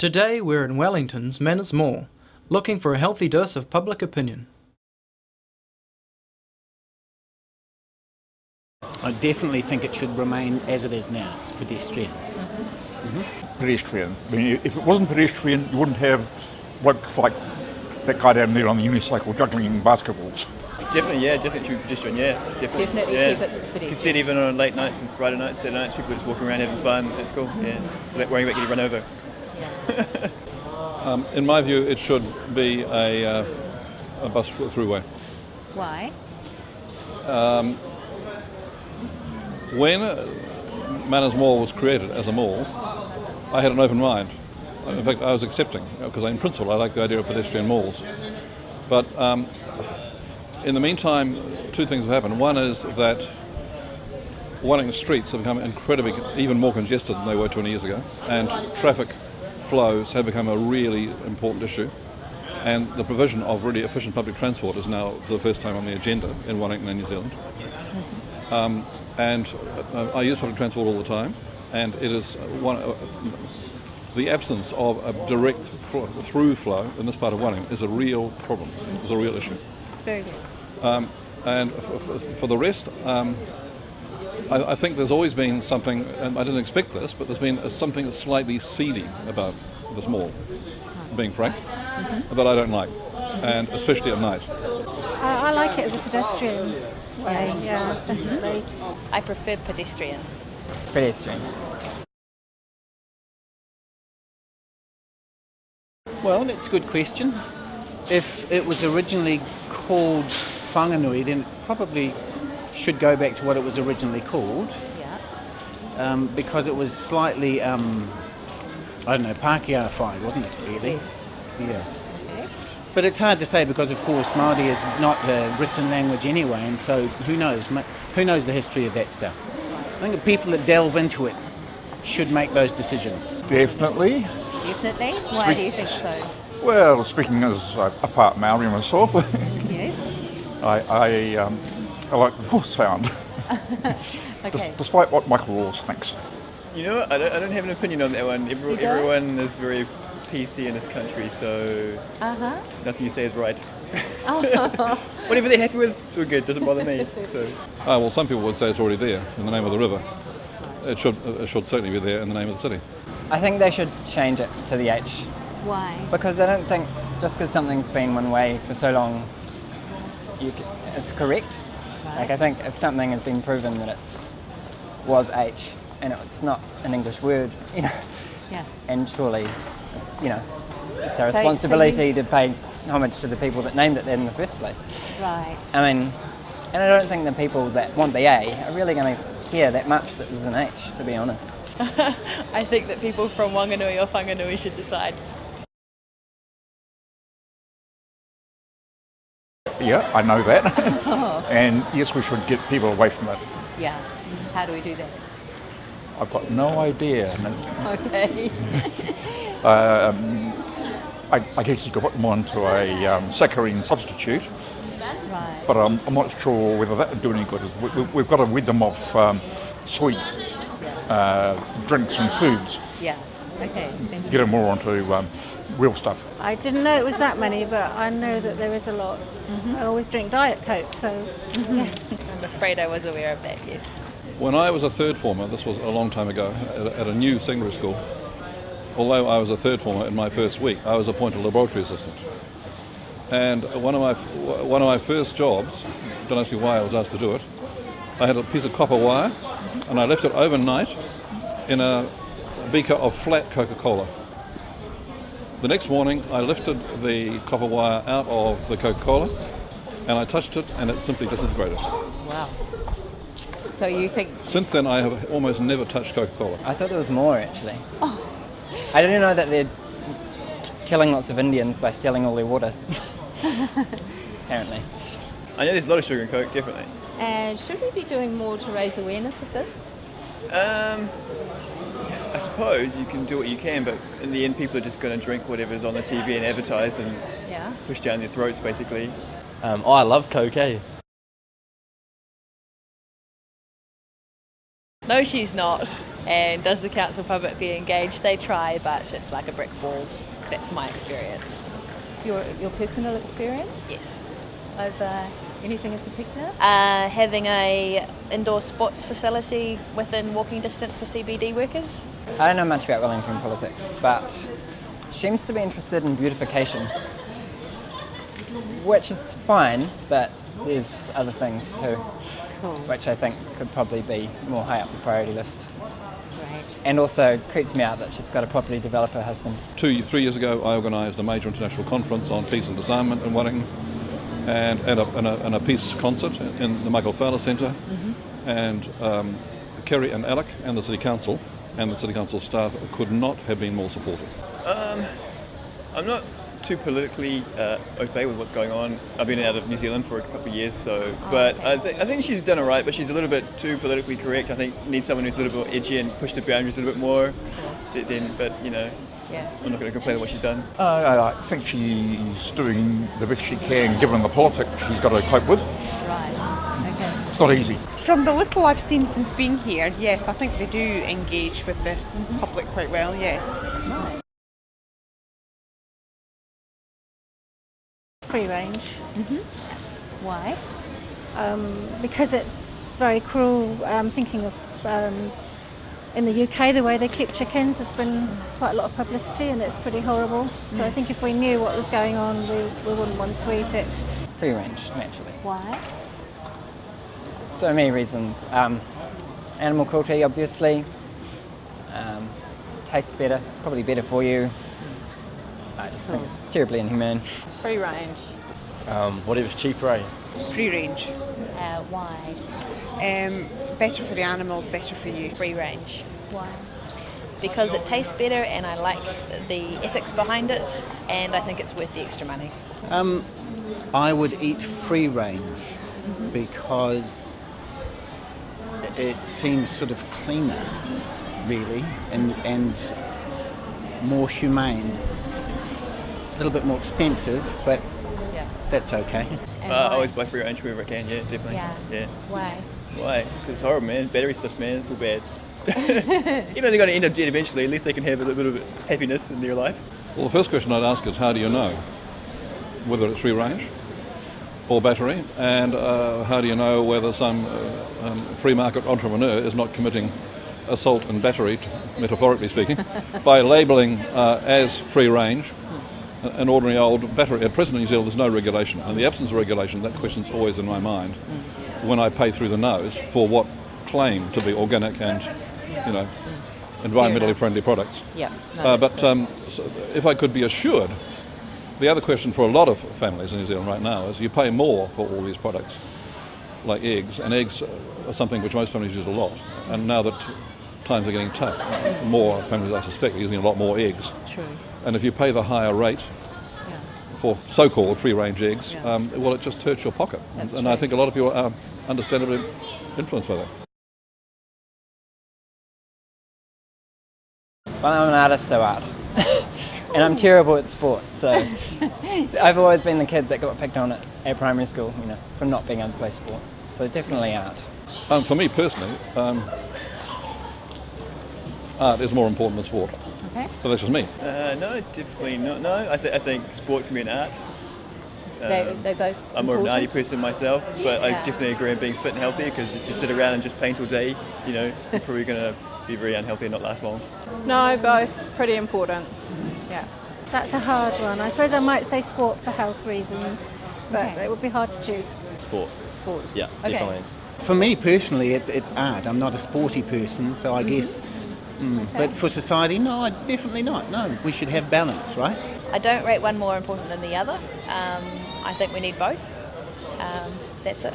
Today we're in Wellington's Manors Mall, looking for a healthy dose of public opinion. I definitely think it should remain as it is now. It's pedestrian. Pedestrian. I mean, if it wasn't pedestrian, you wouldn't have blokes like that guy down there on the unicycle juggling basketballs. Definitely, yeah, definitely should be pedestrian, yeah. Definitely yeah. keep it pedestrian. You can see it even on late nights and Friday nights, Saturday nights, people are just walking around having fun. It's cool, yeah. Worrying about getting run over. Yeah. In my view, it should be a bus throughway. Why? When Manors Mall was created as a mall, I had an open mind. In fact, I was accepting, because in principle I like the idea of pedestrian malls. But in the meantime, two things have happened. One is that Wellington streets have become incredibly, even more congested than they were 20 years ago, and traffic flows have become a really important issue. And the provision of really efficient public transport is now for the first time on the agenda in Wellington and New Zealand. I use public transport all the time, and it is the absence of a direct through flow in this part of Wellington is a real problem. It's a real issue. Very good. And for the rest, I think there's always been something, and I didn't expect this, but there's been something slightly seedy about this mall, being frank, that I don't like, and especially at night. I like it as a pedestrian way, yeah, definitely. I prefer pedestrian. Pedestrian. Well, that's a good question. If it was originally called Whanganui, then it probably should go back to what it was originally called. Yeah. Because it was slightly, Pākehā-fied, wasn't it, really? Yes. Yeah. Okay. But it's hard to say because, of course, Māori is not a written language anyway, and so who knows? Who knows the history of that stuff? I think the people that delve into it should make those decisions. Definitely. Definitely? Why do you think so? Well, speaking as a part Maori myself, Yes. I like the horse sound. Okay. Despite what Michael Rawls thinks. You know what, I don't have an opinion on that one. Everyone is very PC in this country, so nothing you say is right. Whatever they're happy with, it's all good, doesn't bother me. So. Well, some people would say it's already there in the name of the river. It should certainly be there in the name of the city. I think they should change it to the H. Why? Because I don't think just because something's been one way for so long, it's correct. Right. Like I think if something has been proven that it was H and it's not an English word, Yeah. and surely it's our responsibility to pay homage to the people that named it in the first place. Right. I mean, and I don't think the people that want the A are really going to care that much that there's an H, to be honest. I think that people from Wanganui or Whanganui should decide. Yeah, I know that. And yes, we should get people away from it. Yeah. How do we do that? I've got no idea. Okay. I guess you could put them onto a saccharine substitute, Right. but I'm not sure whether that would do any good. We've got to rid them of sweet drinks and foods. Yeah. Okay. Get them more onto real stuff. I didn't know it was that many, but I know that there is a lot. I always drink Diet Coke, so yeah. I'm afraid I was aware of that, yes. When I was a third former, this was a long time ago, at a new secondary school, although I was a third former in my first week, I was appointed laboratory assistant. And one of my first jobs, don't ask me why I was asked to do it, I had a piece of copper wire and I left it overnight in a beaker of flat Coca-Cola. The next morning I lifted the copper wire out of the Coca-Cola and I touched it and it simply disintegrated. Wow. So you think... Since then I have almost never touched Coca-Cola. I thought there was more actually. Oh. I didn't know that they're killing lots of Indians by stealing all their water. Apparently. I know there's a lot of sugar in Coke, definitely. And should we be doing more to raise awareness of this? I suppose you can do what you can, but in the end people are just going to drink whatever's on the TV and advertise and push down their throats, basically. I love Coke, eh? No, she's not. And does the council publicly engage? They try, but it's like a brick wall. That's my experience. Your personal experience? Yes. Over anything in particular? Having a indoor sports facility within walking distance for CBD workers. I don't know much about Wellington politics, but she seems to be interested in beautification, which is fine, but there's other things too, Cool. which I think could probably be more high up the priority list. Great. And also creeps me out that she's got a property developer husband. 3 years ago, I organised a major international conference on peace and disarmament in Wellington, and a peace concert in the Michael Fowler Centre. And Kerry and Alec and the City Council and the City Council staff could not have been more supportive. I'm not too politically au fait with what's going on. I've been out of New Zealand for a couple of years, but I think she's done all right, but she's a little bit too politically correct. I think needs someone who's a little bit edgy and push the boundaries a little bit more. But you know, I'm not going to complain about what she's done. I think she's doing the best she can given the politics she's got to cope with. Right. Okay. It's not easy. From the little I've seen since being here, yes, I think they do engage with the public quite well, yes. Right. Free range. Why? Because it's very cruel. Thinking of in the UK, the way they keep chickens, there's been quite a lot of publicity and it's pretty horrible. So I think if we knew what was going on, we wouldn't want to eat it. Free range, naturally. Why? So many reasons. Animal cruelty, obviously. Tastes better. It's probably better for you. I just think it's terribly inhumane. Free range. Whatever's cheaper, eh? Free range. Why? Better for the animals, better for you. Free range. Why? Because it tastes better and I like the ethics behind it and I think it's worth the extra money. I would eat free range because it seems sort of cleaner, really, and more humane. A little bit more expensive, but that's okay. I always buy free range wherever I can, yeah, definitely. Yeah. Why? Why? Because it's horrible, man. Battery stuff, man, it's all bad. Even though they're going to end up dead eventually, at least they can have a little bit of happiness in their life. Well, the first question I'd ask is, how do you know whether it's free range or battery, and how do you know whether some free market entrepreneur is not committing assault and battery, metaphorically speaking, by labelling as free range an ordinary old battery. At present in New Zealand there's no regulation. In the absence of regulation, that question's always in my mind when I pay through the nose for what claim to be organic and, you know, environmentally friendly products. So if I could be assured, the other question for a lot of families in New Zealand right now is you pay more for all these products, like eggs, and eggs are something which most families use a lot. And now that times are getting tough, more families, I suspect, are using a lot more eggs. True. And if you pay the higher rate for so-called free-range eggs, well, it just hurts your pocket. And I think a lot of people are understandably influenced by that. Well, I'm an artist, so art. And I'm terrible at sport, so I've always been the kid that got picked on at primary school, you know, for not being able to play sport. So definitely art. For me personally, art is more important than sport. Okay. But that's just me. No, definitely not. No, I think sport can be an art. They both. I'm more of an arty person myself, but I definitely agree on being fit and healthy, because if you sit around and just paint all day, you know, you're probably going to be very unhealthy and not last long. No, both. Pretty important. Yeah. That's a hard one. I suppose I might say sport for health reasons, but it would be hard to choose. Sport. Sport. Yeah, definitely. For me personally, it's art. I'm not a sporty person, so I guess. But for society, no, definitely not. No, we should have balance, right? I don't rate one more important than the other. I think we need both. That's it.